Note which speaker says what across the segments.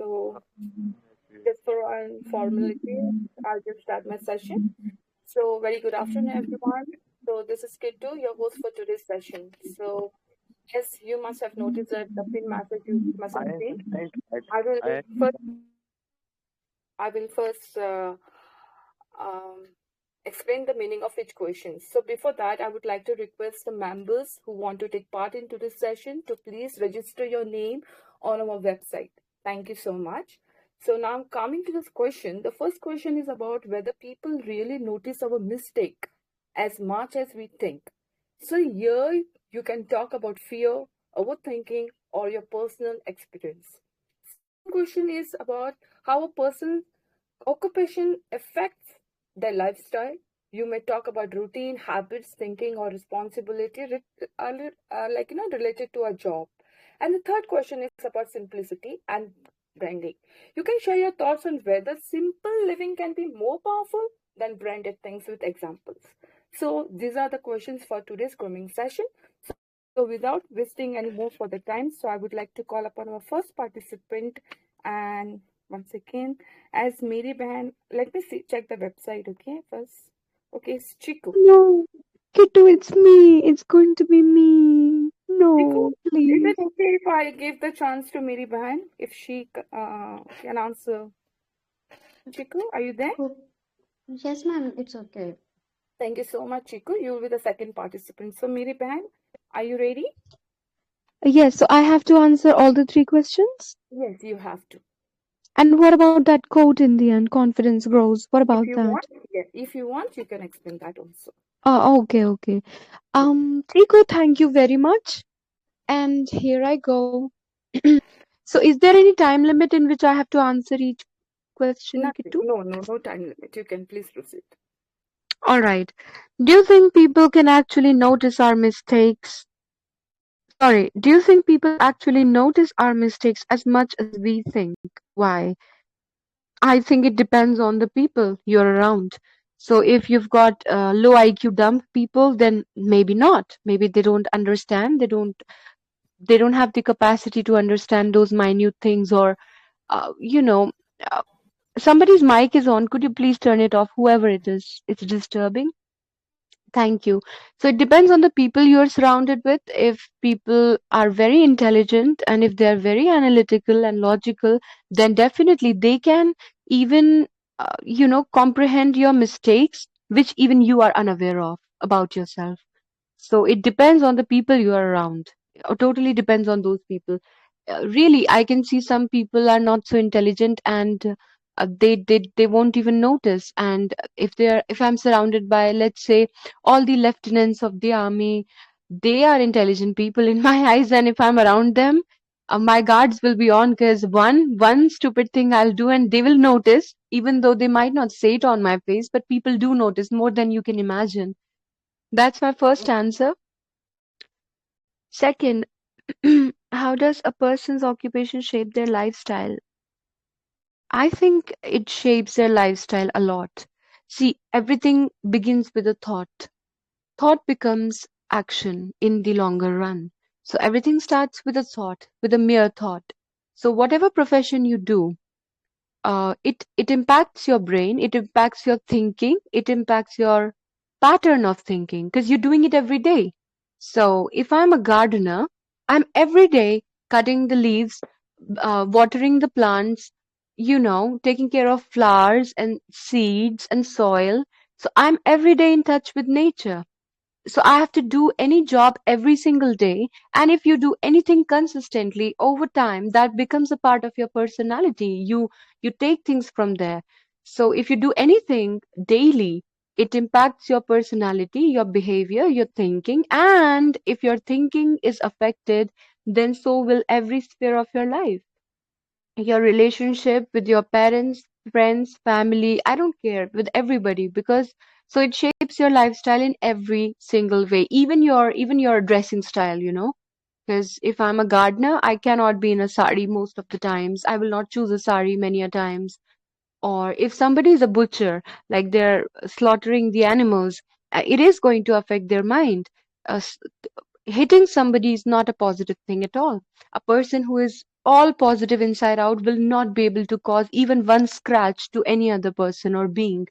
Speaker 1: So, just for our formality, I'll just start my session. So, very good afternoon, everyone. So, this is Kittu, your host for today's session. So, as you must have noticed that the pin message you must have seen, I will first, I will first um, explain the meaning of each question. So, before that, I would like to request the members who want to take part into this session to please register your name on our website. Thank you so much. So now coming to this question, the first question is about whether people really notice our mistake as much as we think. So here you can talk about fear, overthinking, or your personal experience. Second question is about how a person's occupation affects their lifestyle. You may talk about routine, habits, thinking, or responsibility, related to a job. And the third question is about simplicity and branding. You can share your thoughts on whether simple living can be more powerful than branded things with examples. So these are the questions for today's grooming session. So without wasting any more further time, so I would like to call upon our first participant, and once again, as Mary Ban, let me see, check the website, okay, first. Okay, it's Chiku.
Speaker 2: No, Kittu, it's me. It's going to be me.
Speaker 1: Chiku,
Speaker 2: No,
Speaker 1: is it
Speaker 2: please.
Speaker 1: okay if I give the chance to Mary Ban, if she can answer? Chiku, are you there?
Speaker 3: Oh, yes, ma'am, it's okay.
Speaker 1: Thank you so much, Chiku. You will be the second participant. So, Mary Ban, are you ready?
Speaker 2: Yes, so I have to answer all the three questions.
Speaker 1: Yes, you have to.
Speaker 2: And what about that quote in the end? Confidence grows. What
Speaker 1: If
Speaker 2: about
Speaker 1: you
Speaker 2: that?
Speaker 1: want, yeah, if you want, you can explain that also.
Speaker 2: Okay, okay. Triko, thank you very much. And here I go. So, is there any time limit in which I have to answer each question, Kittu?
Speaker 1: Nothing. No, no, no time limit. You can please proceed.
Speaker 2: All right. Do you think people can actually notice our mistakes? Sorry, do you think people actually notice our mistakes as much as we think? Why? I think it depends on the people you're around. So if you've got low IQ dumb people, then maybe not. Maybe they don't understand. They don't have the capacity to understand those minute things. Or you know, uh, somebody's mic is on. Could you please turn it off? Whoever it is, it's disturbing. Thank you. So it depends on the people you're surrounded with. If people are very intelligent and if they're very analytical and logical, then definitely they can even, comprehend your mistakes, which even you are unaware of about yourself. So it depends on the people you are around. It totally depends on those people. Really, I can see some people are not so intelligent and they won't even notice. And if I'm surrounded by, let's say, all the lieutenants of the army, they are intelligent people in my eyes. And if I'm around them, my guards will be on because one stupid thing I'll do and they will notice, even though they might not say it on my face, but people do notice more than you can imagine. That's my first answer. Second, how does a person's occupation shape their lifestyle? I think it shapes their lifestyle a lot. See, everything begins with a thought. Thought becomes action in the longer run. So everything starts with a thought, with a mere thought. So whatever profession you do, it impacts your brain, it impacts your thinking, it impacts your pattern of thinking because you're doing it every day. So if I'm a gardener, I'm every day cutting the leaves, watering the plants, taking care of flowers and seeds and soil. So I'm every day in touch with nature. So I have to do any job every single day. And if you do anything consistently over time, that becomes a part of your personality. You take things from there. So if you do anything daily, it impacts your personality, your behavior, your thinking. And if your thinking is affected, then so will every sphere of your life, your relationship with your parents, friends, family, I don't care, with everybody, because so it shapes your lifestyle in every single way, even your dressing style. Because if I'm a gardener, I cannot be in a sari most of the times. I will not choose a sari many a times. Or if somebody is a butcher, like they're slaughtering the animals, it is going to affect their mind. Uh, s- Hitting somebody is not a positive thing at all. A person who is all positive inside out will not be able to cause even one scratch to any other person or being.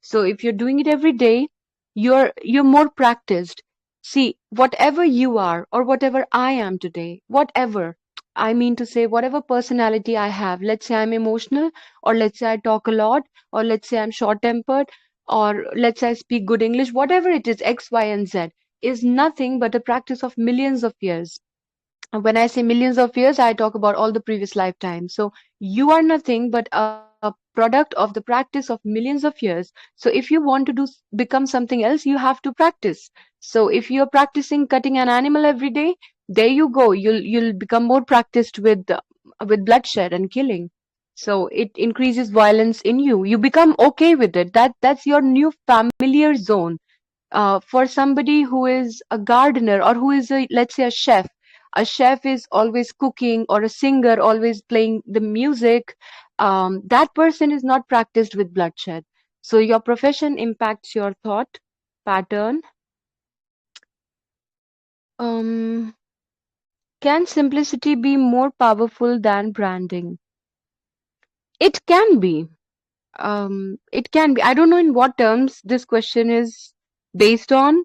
Speaker 2: So if you're doing it every day, you're more practiced. See, whatever you are or whatever I am today, whatever, I mean to say, whatever personality I have, let's say I'm emotional, or let's say I talk a lot, or let's say I'm short tempered, or let's say I speak good English, whatever it is, X, Y, and Z, is nothing but a practice of millions of years. And when I say millions of years, I talk about all the previous lifetimes. So you are nothing but a product of the practice of millions of years. So if you want to become something else, you have to practice. So if you're practicing cutting an animal every day, there you go. You'll become more practiced with bloodshed and killing. So it increases violence in you. You become okay with it. That's your new familiar zone. For somebody who is a gardener or who is a, let's say, a chef is always cooking, or a singer always playing the music, that person is not practiced with bloodshed. So your profession impacts your thought pattern. um, can simplicity be more powerful than branding? It can be. It can be. I don't know in what terms this question is based on.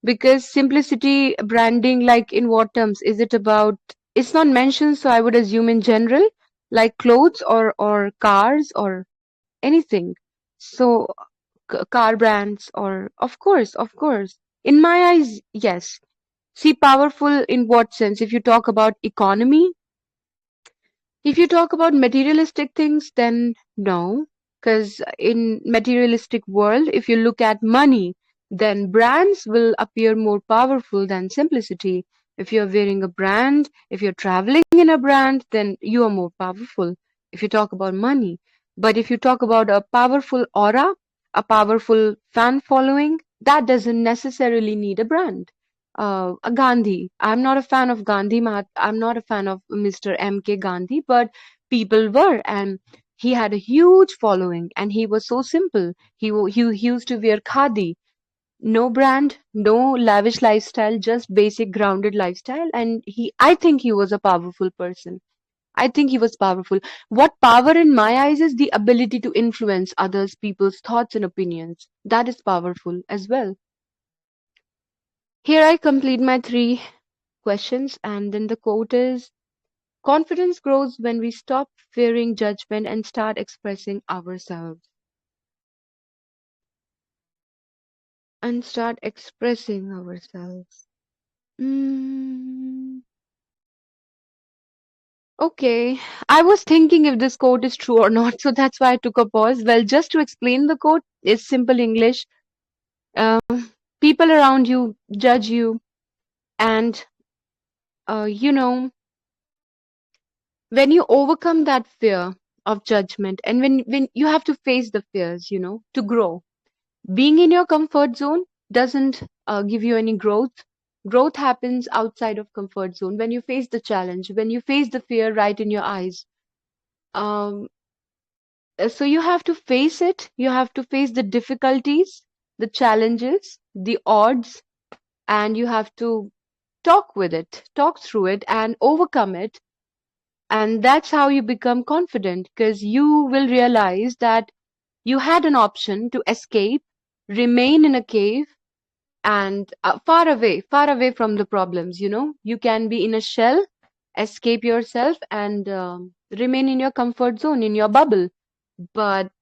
Speaker 2: Because simplicity branding, like in what terms? Is it about, it's not mentioned, so I would assume in general, like clothes or cars or anything. So car brands, or of course. In my eyes, yes. See, powerful in what sense? If you talk about economy, if you talk about materialistic things, then no. Because in materialistic world, if you look at money, then brands will appear more powerful than simplicity. If you're wearing a brand, if you're traveling in a brand, then you are more powerful if you talk about money. But if you talk about a powerful aura, a powerful fan following, that doesn't necessarily need a brand. A Gandhi. I'm not a fan of Gandhi. I'm not a fan of Mr. M.K. Gandhi, but people were, and he had a huge following, and he was so simple. He used to wear khadi, no brand, no lavish lifestyle, just basic grounded lifestyle, and I think he was a powerful person. I think he was powerful. What power in my eyes is the ability to influence others, people's thoughts and opinions. That is powerful as well. Here I complete my three questions, and then the quote is: confidence grows when we stop fearing judgment and start expressing ourselves. And start expressing ourselves. Mm, okay, I was thinking if this quote is true or not, so that's why I took a pause. Well, just to explain the quote, it's simple English. Uh, People around you judge you, and you know, when you overcome that fear of judgment, and when you have to face the fears, to grow. Being in your comfort zone doesn't give you any growth. Growth happens outside of comfort zone when you face the challenge, when you face the fear right in your eyes. Um, so you have to face it. You have to face the difficulties, the challenges, the odds, and you have to talk with it, talk through it, and overcome it. And that's how you become confident, because you will realize that you had an option to escape, remain in a cave, and far away from the problems. You can be in a shell, escape yourself, and remain in your comfort zone, in your bubble. But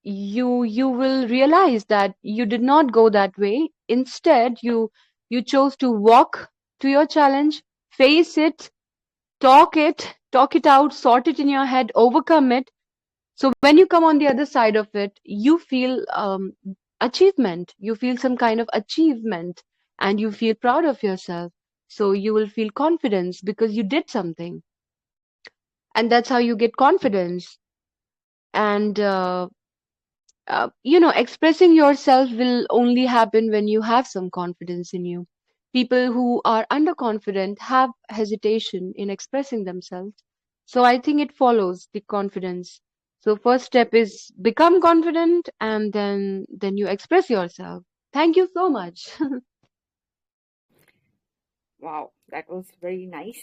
Speaker 2: you will realize that you did not go that way. Instead, you chose to walk to your challenge, face it, talk it out, sort it in your head, overcome it. So when you come on the other side of it, you feel achievement. You feel some kind of achievement, and you feel proud of yourself. So you will feel confidence because you did something, and that's how you get confidence. And expressing yourself will only happen when you have some confidence in you. People who are underconfident have hesitation in expressing themselves. So I think it follows the confidence. So first step is become confident, and then you express yourself. Thank you so much.
Speaker 1: Wow, that was very nice.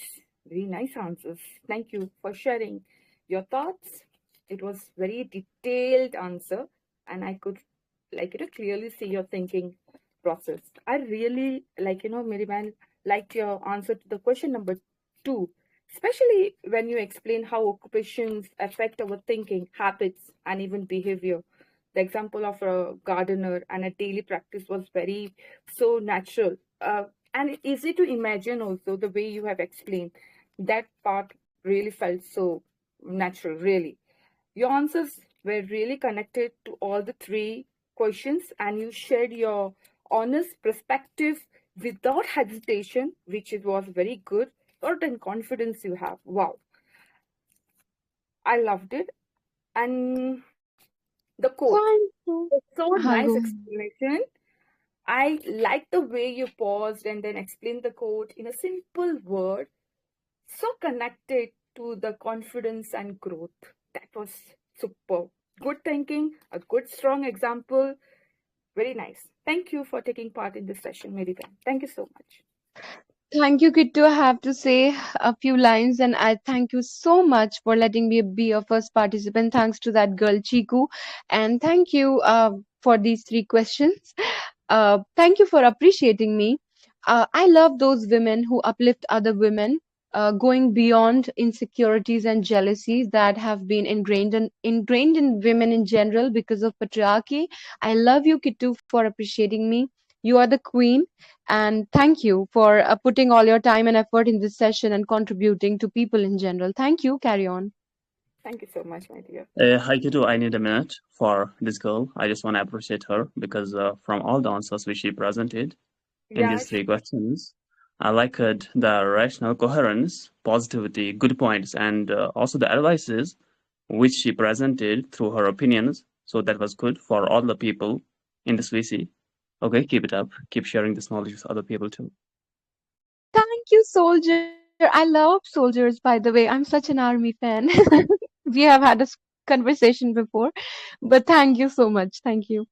Speaker 1: Very nice answers. Thank you for sharing your thoughts. It was very detailed answer, and I could clearly see your thinking process. I really Miriam, liked your answer to the question number two, especially when you explain how occupations affect our thinking, habits, and even behavior. The example of a gardener and a daily practice was very so natural. And easy to imagine also the way you have explained that part really felt so natural, really. Your answers were really connected to all the three questions, and you shared your honest perspective without hesitation, which it was very good. Certain confidence you have. Wow, I loved it. And the quote,
Speaker 2: Thank you.
Speaker 1: so nice
Speaker 2: Hello.
Speaker 1: explanation. I like the way you paused and then explained the quote in a simple word, so connected to the confidence and growth. That was super. Good thinking, a good strong example. Very nice. Thank you for taking part in this session, Medita. Thank you so much.
Speaker 2: Thank you, Kittu. I have to say a few lines, and I thank you so much for letting me be your first participant. Thanks to that girl, Chiku. And thank you for these three questions. Thank you for appreciating me. I love those women who uplift other women, going beyond insecurities and jealousies that have been ingrained in women in general because of patriarchy. I love you, Kittu, for appreciating me. You are the queen, and thank you for putting all your time and effort in this session and contributing to people in general. Thank you. Carry on.
Speaker 1: Thank you so much, my dear.
Speaker 4: Hi, Kittu. I need a minute for this girl. I just want to appreciate her because from all the answers which she presented in
Speaker 1: Yeah,
Speaker 4: these three questions, I liked the rational coherence, positivity, good points, and also the advices which she presented through her opinions. So that was good for all the people in this VC. Okay, keep it up. Keep sharing this knowledge with other people too.
Speaker 2: Thank you, soldier. I love soldiers, by the way. I'm such an army fan. We have had a conversation before, but thank you so much. Thank you.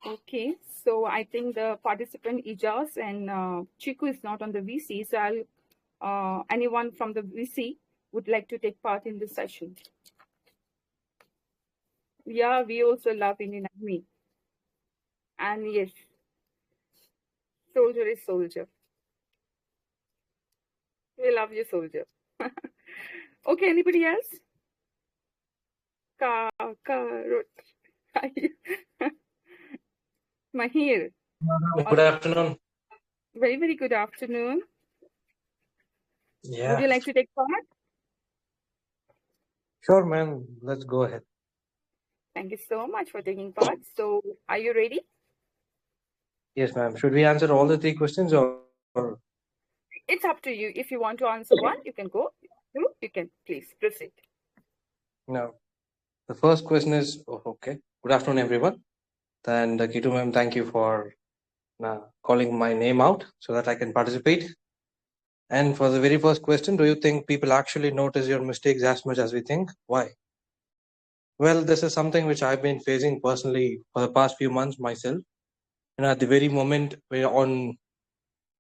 Speaker 1: okay. So I think the participant Ijaz and Chiku is not on the VC. So anyone from the VC would like to take part in this session. Yeah, we also love Indian Army. And yes, soldier is soldier. We love you, soldier. Okay, anybody else? Karut. Mahir.
Speaker 5: Good afternoon.
Speaker 1: Very, very good afternoon. Would
Speaker 5: Yeah,
Speaker 1: you like to take part?
Speaker 5: sure, ma'am. Let's go ahead.
Speaker 1: Thank you so much for taking part. So, are you ready?
Speaker 5: Yes, ma'am. Should we answer all the three questions or?
Speaker 1: It's up to you. If you want to answer one, you can go. Two, you can please proceed.
Speaker 5: No. The first question is okay. Good afternoon, everyone. And Kittu, ma'am, thank you for calling my name out so that I can participate. And for the very first question, do you think people actually notice your mistakes as much as we think? Why? Well, this is something which I've been facing personally for the past few months myself. At the very moment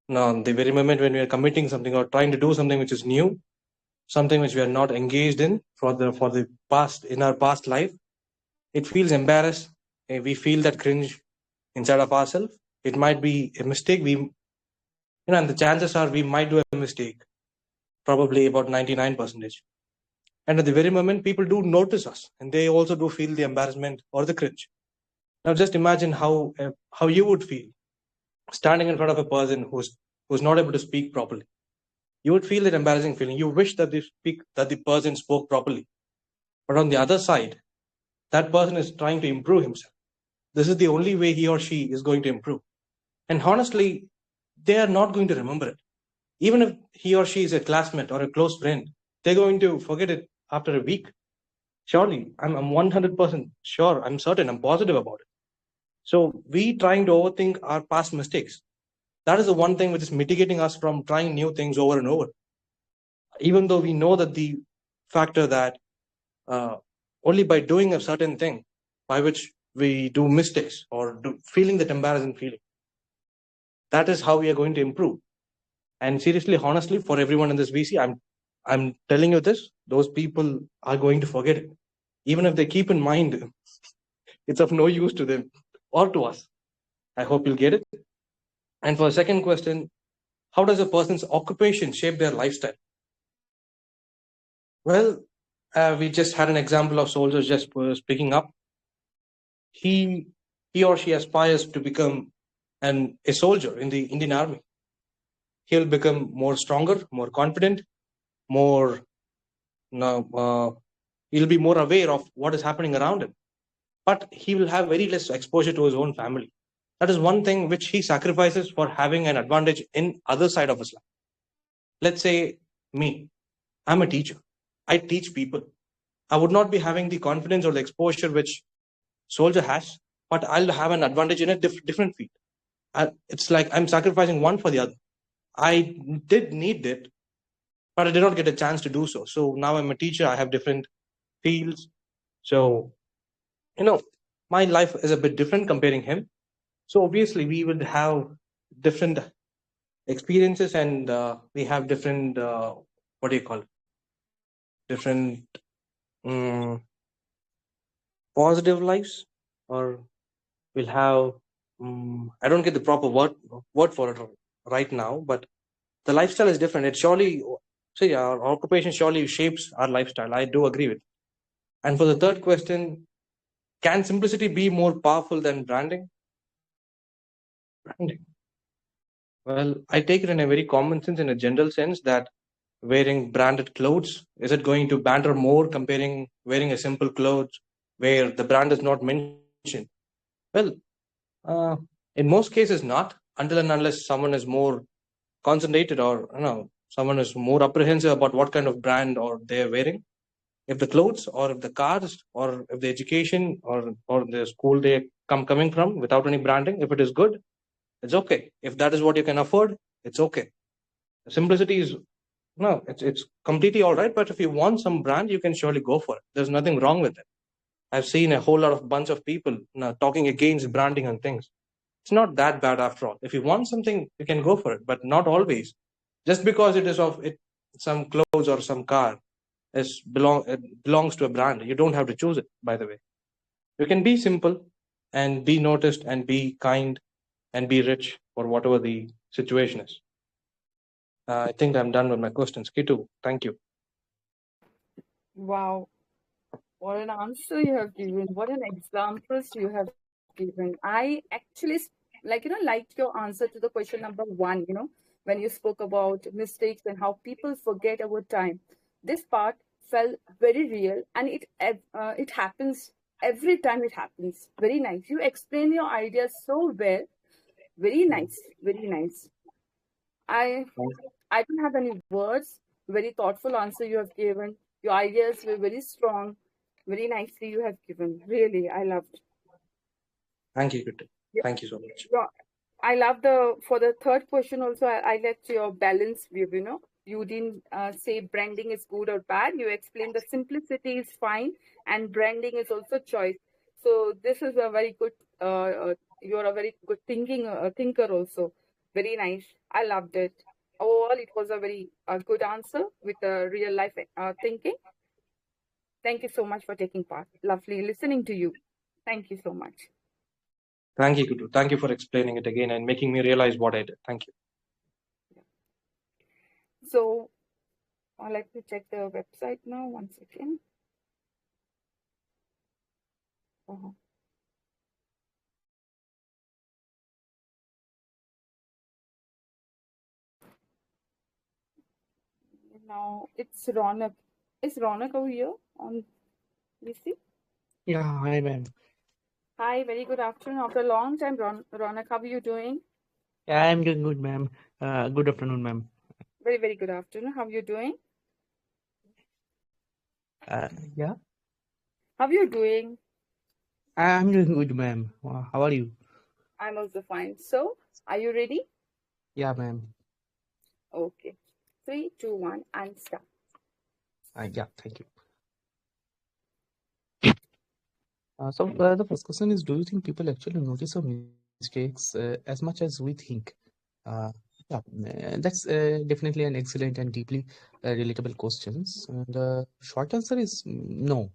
Speaker 5: the very moment when we are committing something or trying to do something which is new, something which we are not engaged in for the past in our past life, it feels embarrassed. We feel that cringe inside of ourselves. It might be a mistake. And the chances are we might do a mistake, probably about 99%. And at the very moment, people do notice us, and they also do feel the embarrassment or the cringe. Now, just imagine how you would feel standing in front of a person who's not able to speak properly. You would feel that embarrassing feeling. You wish that the person spoke properly, but on the other side, that person is trying to improve himself. This is the only way he or she is going to improve. And honestly, they are not going to remember it. Even if he or she is a classmate or a close friend, they're going to forget it after a week. Surely, I'm 100% sure, I'm certain, I'm positive about it. So we trying to overthink our past mistakes. That is the one thing which is mitigating us from trying new things over and over. Even though we know that the factor that only by doing a certain thing by which we do mistakes or feeling that embarrassing feeling, that is how we are going to improve. And seriously, honestly, for everyone in this VC, I'm telling you this, those people are going to forget it. Even if they keep in mind, it's of no use to them or to us. I hope you'll get it. And for the second question, how does a person's occupation shape their lifestyle? Well, we just had an example of soldiers just speaking up. He or she aspires to become a soldier in the Indian Army. He'll become more stronger, more confident, more he'll be more aware of what is happening around him. But he will have very less exposure to his own family. That is one thing which he sacrifices for having an advantage in other side of his life. Let's say me, I'm a teacher. I teach people. I would not be having the confidence or the exposure which soldier has, but I'll have an advantage in a different field. It's like I'm sacrificing one for the other. I did need it, but I did not get a chance to do so. So now I'm a teacher. I have different fields. So, my life is a bit different comparing him. So obviously we would have different experiences, and we have different, what do you call it? Different positive lives, or we'll have, I don't get the proper word for it right now, but the lifestyle is different. It surely, see, our occupation surely shapes our lifestyle. I do agree with. And for the third question, can simplicity be more powerful than branding? Branding. Well, I take it in a very common sense, in a general sense, that wearing branded clothes, is it going to banter more comparing wearing a simple clothes where the brand is not mentioned? Well, in most cases, not, until and unless someone is more concentrated, or someone is more apprehensive about what kind of brand or they're wearing. If the clothes, or if the cars, or if the education, or the school they coming from without any branding, if it is good, it's okay. If that is what you can afford, it's okay. Simplicity is, no, it's completely all right. But if you want some brand, you can surely go for it. There's nothing wrong with it. I've seen a whole lot of bunch of people talking against branding and things. It's not that bad after all. If you want something, you can go for it, but not always. Just because it is of it, some clothes or some car it belongs to a brand. You don't have to choose it. By the way, you can be simple and be noticed and be kind and be rich, or whatever the situation is. I think I'm done with my questions. Kittu, thank you.
Speaker 1: Wow, what an answer you have given. What an examples you have given. I actually liked your answer to the question number one, when you spoke about mistakes and how people forget over time. This part felt very real, and it happens every time it happens. Very nice. You explain your ideas so well. Very nice. Very nice. I I don't have any words. Very thoughtful answer you have given. Your ideas were very strong. Very nicely you have given. Really, I loved.
Speaker 5: Thank you, Kittu.
Speaker 1: Yeah,
Speaker 5: Thank you so much.
Speaker 1: yeah. I love for the third question also. I liked your balance view. You didn't say branding is good or bad. You explained the simplicity is fine and branding is also choice. So this is a very good. You're a very good thinker also. Very nice. I loved it. Overall, it was a very good answer with a real life thinking. Thank you so much for taking part. Lovely listening to you. Thank you so much.
Speaker 5: Thank you, Kittu. Thank you for explaining it again and making me realize what I did. Thank you.
Speaker 1: So I'd like to check the website now. One second. Uh-huh. Now it's Ronak. Is Ronak over here on VC?
Speaker 6: Yeah, hi ma'am.
Speaker 1: Hi, very good afternoon. After a long time, Ronak, how are you doing?
Speaker 6: Yeah, I'm doing good, ma'am. Good afternoon, ma'am.
Speaker 1: Very, very good afternoon. How are you doing?
Speaker 6: Yeah,
Speaker 1: How are you doing?
Speaker 6: I'm doing good, ma'am. How are you?
Speaker 1: I'm also fine. So, are you ready?
Speaker 6: Yeah, ma'am.
Speaker 1: Okay. 3, 2, 1, and start.
Speaker 6: Yeah, thank you. The first question is, do you think people actually notice our mistakes as much as we think? Yeah, that's definitely an excellent and deeply relatable questions. And the short answer is no.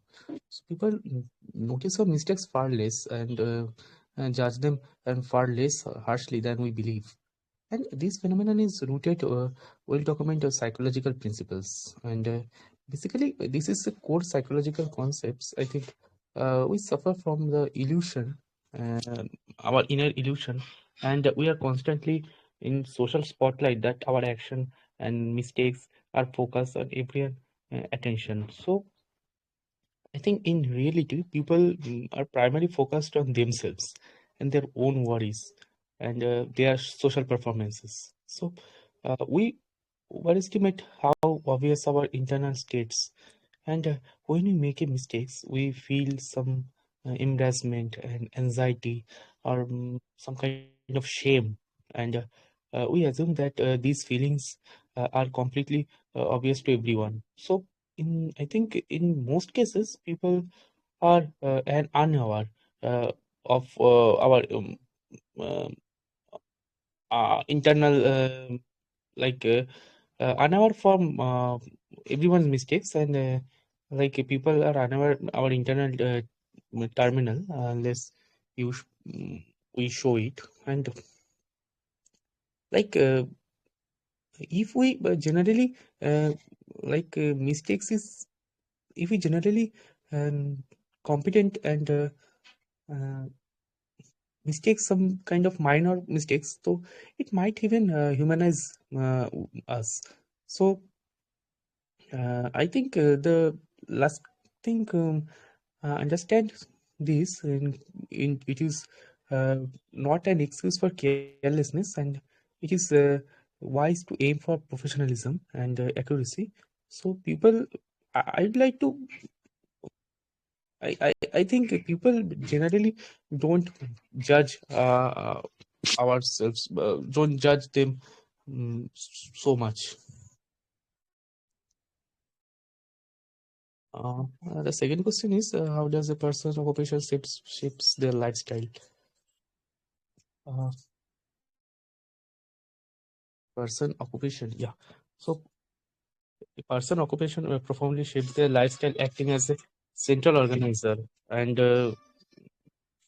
Speaker 6: So people notice our mistakes far less and judge them and far less harshly than we believe. And this phenomenon is rooted well documented psychological principles. And basically, this is the core psychological concepts. I think we suffer from the illusion, uh, our inner illusion, and we are constantly in social spotlight that our action and mistakes are focused on everyone attention. So I think in reality, people are primarily focused on themselves and their own worries and their social performances. So we overestimate how obvious our internal states. And when we make a mistakes, we feel some embarrassment and anxiety or some kind of shame. And we assume that these feelings are completely obvious to everyone. So I think in most cases, people are unaware of our uh, internal like unaware from everyone's mistakes and people are unaware our internal terminal unless you sh- mm, we show it. And like if we generally mistakes is if we generally competent and uh, mistakes some kind of minor mistakes, so it might even humanize us. So I think the last thing understand this in it is uh, not an excuse for carelessness, and it is wise to aim for professionalism and accuracy. So people, I'd like to I think people generally don't judge ourselves, don't judge them so much. The second question is how does a person's occupation shapes their lifestyle? Uh, person occupation, yeah. So a person occupation profoundly shapes their lifestyle, acting as a central organizer, and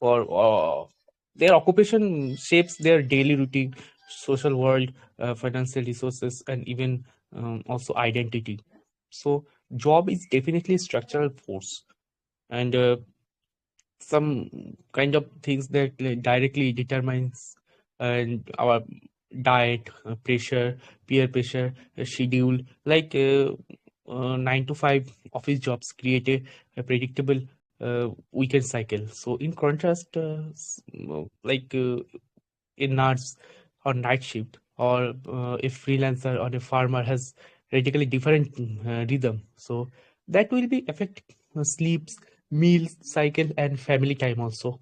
Speaker 6: for their occupation shapes their daily routine, social world, financial resources, and even also identity. So job is definitely a structural force, and some kind of things that directly determines our diet, pressure, peer pressure, schedule. 9 to 5 office jobs create a predictable weekend cycle. So in contrast, a nurse on night shift or a freelancer or a farmer has radically different rhythm. So that will be affect sleeps, meals, cycle, and family time also.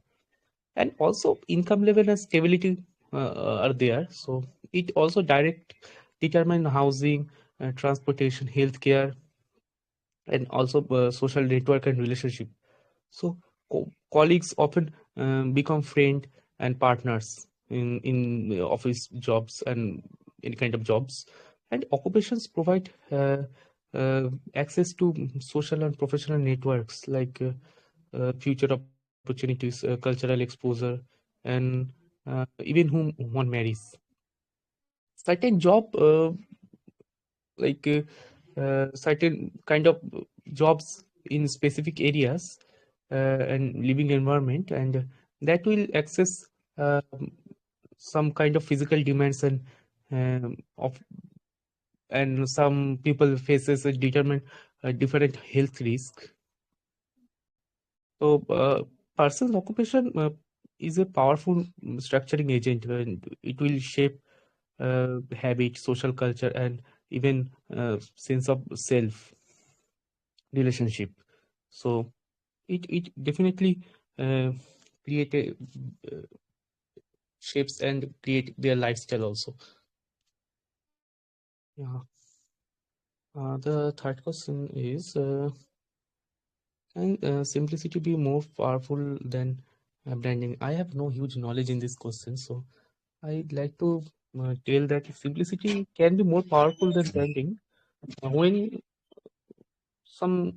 Speaker 6: And also income level and stability are there. So it also direct determine housing, transportation, healthcare, and also social network and relationship. So colleagues often become friend and partners in office jobs and any kind of jobs. And occupations provide access to social and professional networks like future opportunities, cultural exposure, and even whom one marries. Certain job like certain kind of jobs in specific areas and living environment, and that will access some kind of physical demands of and some people faces a determined different health risk. So person's occupation is a powerful structuring agent, and it will shape habit, social culture, and even sense of self relationship. So it definitely uh, create a, uh, shapes and create their lifestyle also. Yeah. The third question is can simplicity be more powerful than branding? I have no huge knowledge in this question, so I'd like to tell that simplicity can be more powerful than branding. When some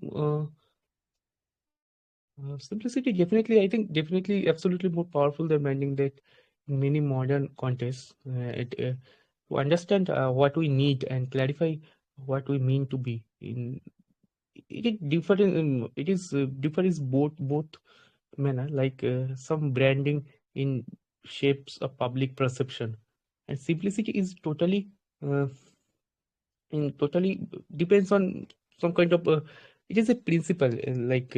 Speaker 6: simplicity, definitely, I think, definitely, absolutely more powerful than branding that in many modern contexts. To understand what we need and clarify what we mean to be. It is different. It is differs both manner. Like some branding in shapes of public perception, and simplicity is uh, totally depends on some kind of. It is a principle, like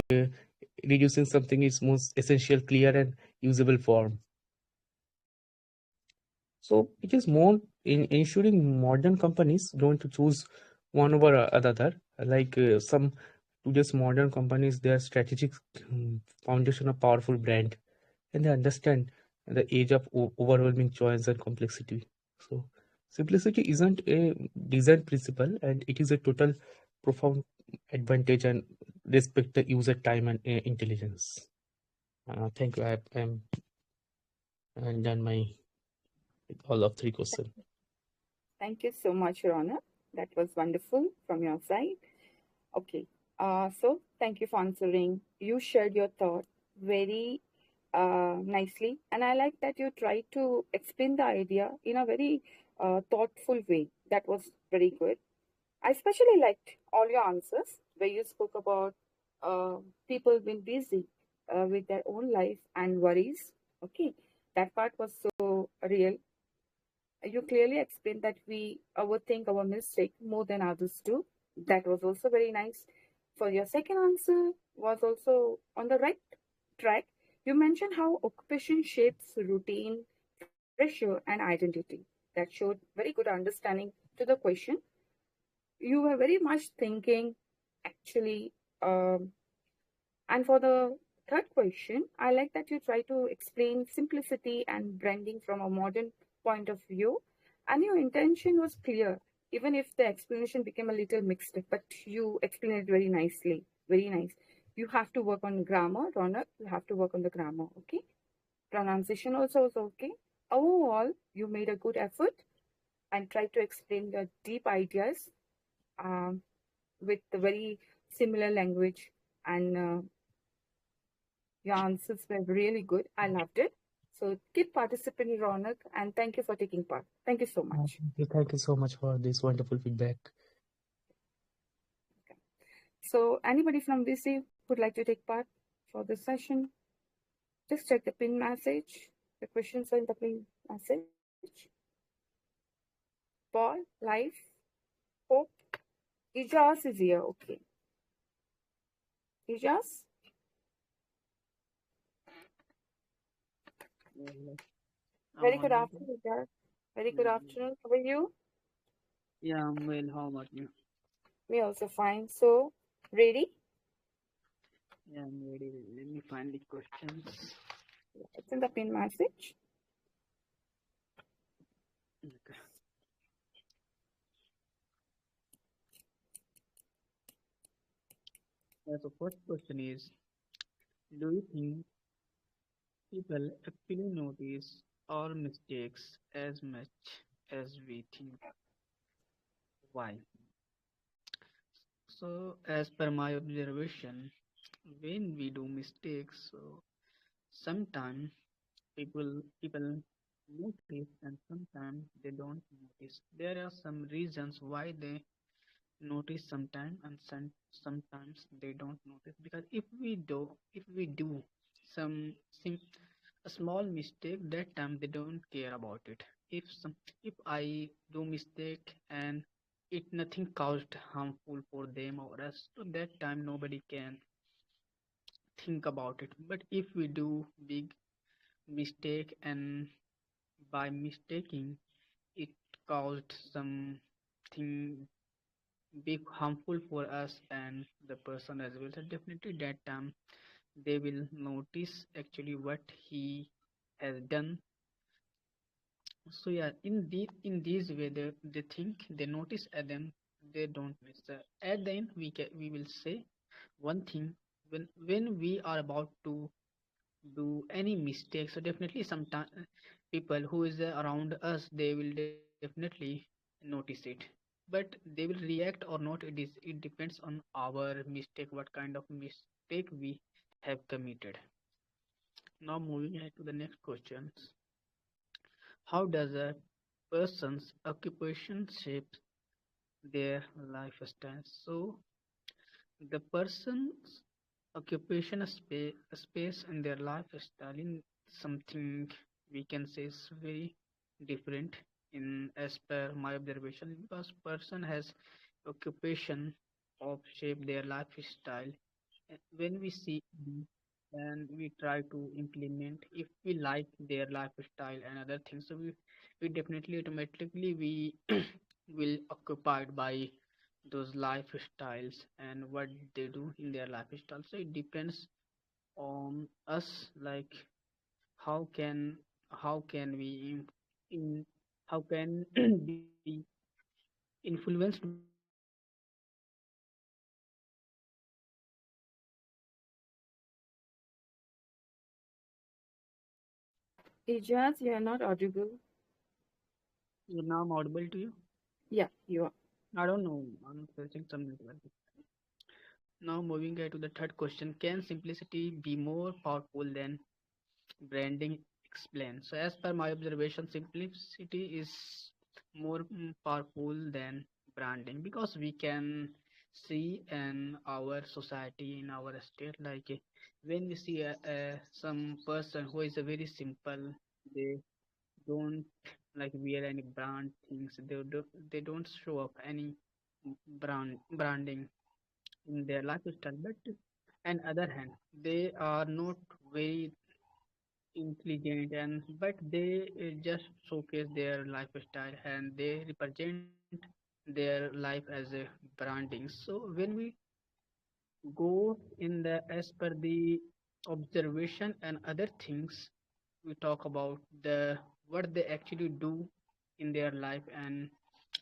Speaker 6: reducing something is most essential, clear, and usable form. So it is more in ensuring modern companies don't choose one over another. Like some today's modern companies, their strategic foundation of powerful brand, and they understand the age of overwhelming choice and complexity. So simplicity isn't a design principle, and it is a total profound advantage and respect the user time and intelligence. Thank you. I'm done my all of three questions.
Speaker 1: Thank you so much, Rona. That was wonderful from your side. Okay. So thank you for answering. You shared your thought very nicely, and I like that you tried to explain the idea in a very thoughtful way. That was very good. I especially liked all your answers where you spoke about people being busy with their own life and worries. Okay, that part was so real. You clearly explained that we overthink our mistake more than others do. That was also very nice. For your second answer was also on the right track. You mentioned how occupation shapes routine, pressure, and identity. That showed very good understanding to the question. You were very much thinking, actually. And for the third question, I like that you try to explain simplicity and branding from a modern point of view. And your intention was clear, even if the explanation became a little mixed, but you explained it very nicely. Very nice. You have to work on grammar, Ronak. You have to work on the grammar, okay? Pronunciation also was okay. Overall, you made a good effort and tried to explain your deep ideas um, with the very similar language, and your answers were really good. I loved it. So keep participating, Ronak, and thank you for taking part. Thank you so much.
Speaker 6: Thank you so much for this wonderful feedback.
Speaker 1: Okay. So anybody from VC would like to take part for this session? Just check the pin message. The questions are in the pin message. Paul, life, hope. Ijaz is here. Okay. Ijaz,
Speaker 7: Well, I'm
Speaker 1: very good
Speaker 7: audible.
Speaker 1: afternoon, Ijaz. Very good
Speaker 7: Yeah,
Speaker 1: afternoon. How are you?
Speaker 7: yeah, I'm well. How about you?
Speaker 1: Me also fine. So, ready?
Speaker 7: Yeah, I'm ready. Let me find the questions.
Speaker 1: It's in the pin message.
Speaker 7: Okay. Yeah, so first question is, do you think people actually notice our mistakes as much as we think? Why? So, as per my observation, when we do mistakes, so sometimes people notice and sometimes they don't notice. There are some reasons why they notice sometime and sometimes they don't notice, because if we do some a small mistake, that time they don't care about it. If I do mistake and it nothing caused harmful for them or us, so that time nobody can think about it. But if we do big mistake and by mistaking it caused something be harmful for us and the person as well, so definitely that time they will notice actually what he has done. So yeah, in these way they think they notice, and then they don't miss. At the end we will say one thing: when we are about to do any mistake, so definitely sometime people who is around us, they will definitely notice it, but they will react or not, it depends on our mistake, what kind of mistake we have committed. Now moving ahead to the next questions. How does a person's occupation shape their lifestyle? So the person's occupation space in their lifestyle in something we can say is very different in as per my observation, because person has occupation of shape their lifestyle. When we see them, and we try to implement if we like their lifestyle and other things, so we definitely automatically we will occupied by those lifestyles and what they do in their lifestyle. So it depends on us, like how can how can we in how can be influenced by our lifestyle. So definitely
Speaker 1: Ijaz, you are not audible.
Speaker 7: now I'm audible to you.
Speaker 1: Yeah, you are.
Speaker 7: I don't know, I'm facing some network. Now moving ahead to the third question: can simplicity be more powerful than branding? Explain. So as per my observation, simplicity is more powerful than branding, because we can see in our society, in our state, like when we see some person who is a very simple, they don't like wear any brand things, they don't show up any branding in their lifestyle, but on other hand they are not very intelligent, and but they just showcase their lifestyle and they represent their life as a branding. So when we go in the as per the observation and other things, we talk about the what they actually do in their life and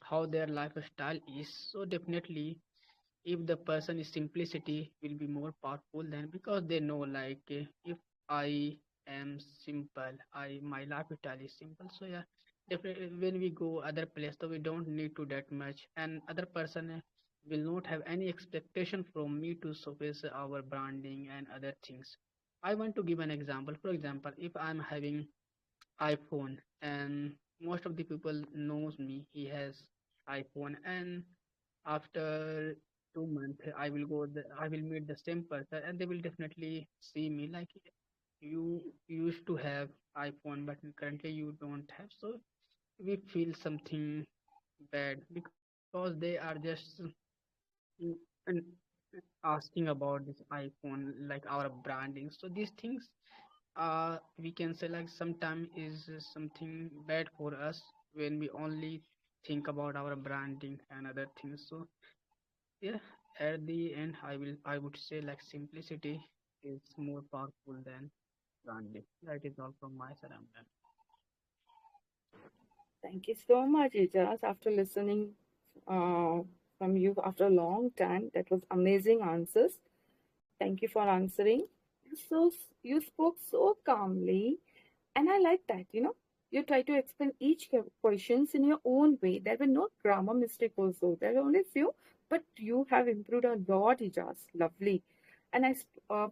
Speaker 7: how their lifestyle is. So definitely if the person is simplicity will be more powerful than, because they know like if I am simple, I my lifestyle is simple, so yeah, definitely when we go other place, so we don't need to that much, and other person will not have any expectation from me to surface our branding and other things. I want to give an example. For example, if I'm having iPhone and most of the people knows me, he has iPhone, and after 2 months I will meet the same person and they will definitely see me like you used to have iPhone but currently you don't have. So we feel something bad because they are just mm, and asking about this iPhone, like our branding. So these things we can say like sometimes is something bad for us when we only think about our branding and other things. So yeah, at the end, I would say like simplicity is more powerful than branding. That is all from my side. I'm done.
Speaker 1: Thank you so much, Ijaz. After listening uh, from you after a long time, that was amazing answers. Thank you for answering. You spoke so calmly, and I like that. You try to explain each questions in your own way. There were no grammar mistake also. There were only few, but you have improved a lot, Ijaz. Lovely. And uh,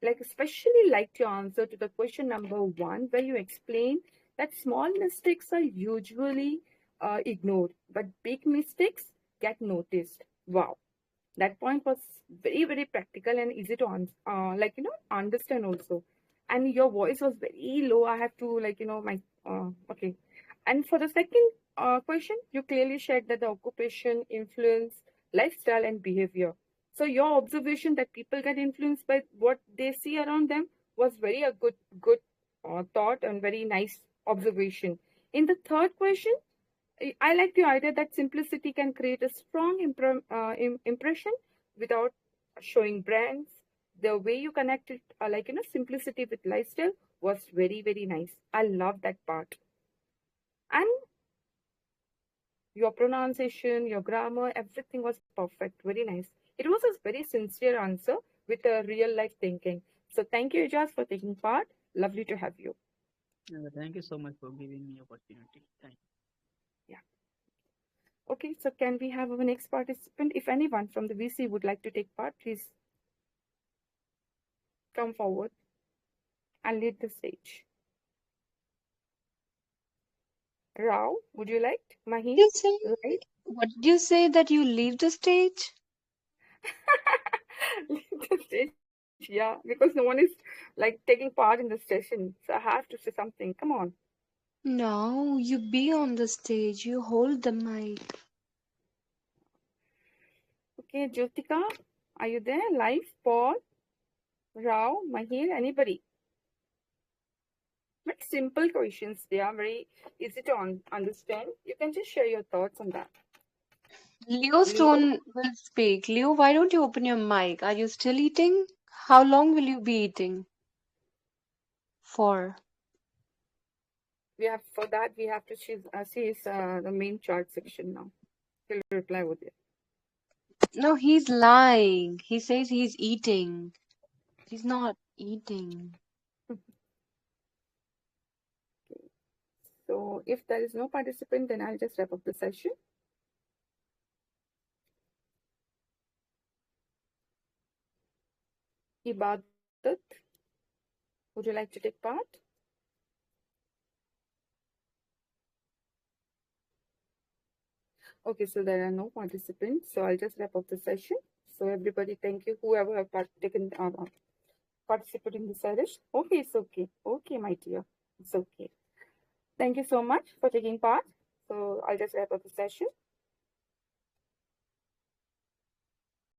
Speaker 1: like especially liked your answer to the question number one, where you explain that small mistakes are usually ignored, but big mistakes get noticed. Wow, that point was very very practical and easy to understand also. And your voice was very low. I have to my okay. And for the second question, you clearly shared that the occupation influence lifestyle and behavior. So your observation that people get influenced by what they see around them was very a good thought and very nice observation. In the third question, I like the idea that simplicity can create a strong impression without showing brands. The way you connected, simplicity with lifestyle was very, very nice. I love that part. And your pronunciation, your grammar, everything was perfect. Very nice. It was a very sincere answer with a real life thinking. So thank you, Ijaz, for taking part. Lovely to have you.
Speaker 7: Thank you so much for giving me opportunity. Thank you.
Speaker 1: Yeah. Okay, so can we have our next participant? If anyone from the VC would like to take part, please come forward and lead the stage. Rao, would you like? Mahir,
Speaker 2: You say
Speaker 1: right?
Speaker 2: what did you say that you leave the stage?
Speaker 1: Lead the stage, yeah, because no one is like taking part in the session. So I have to say something. Come on.
Speaker 2: No, you be on the stage. You hold the mic.
Speaker 1: Okay, Jyotika, are you there? Live? Paul, Rao, Mahir, anybody? Very simple questions. They are very easy to understand. You can just share your thoughts on that.
Speaker 2: Leo
Speaker 1: Leo,
Speaker 2: Stone will speak. Leo, why don't you open your mic? Are you still eating? How long will you be eating for?
Speaker 1: we have to choose see the main chart section now. He'll reply with it.
Speaker 2: No, he's lying. He says he's eating. He's not eating.
Speaker 1: So if there is no participant, then I'll just wrap up the session. Ibadat, would you like to take part? Okay, so there are no participants, so I'll just wrap up the session. So everybody, thank you, whoever have participated in the session. Okay, it's okay. Okay, my dear, it's okay. Thank you so much for taking part. So I'll just wrap up the session.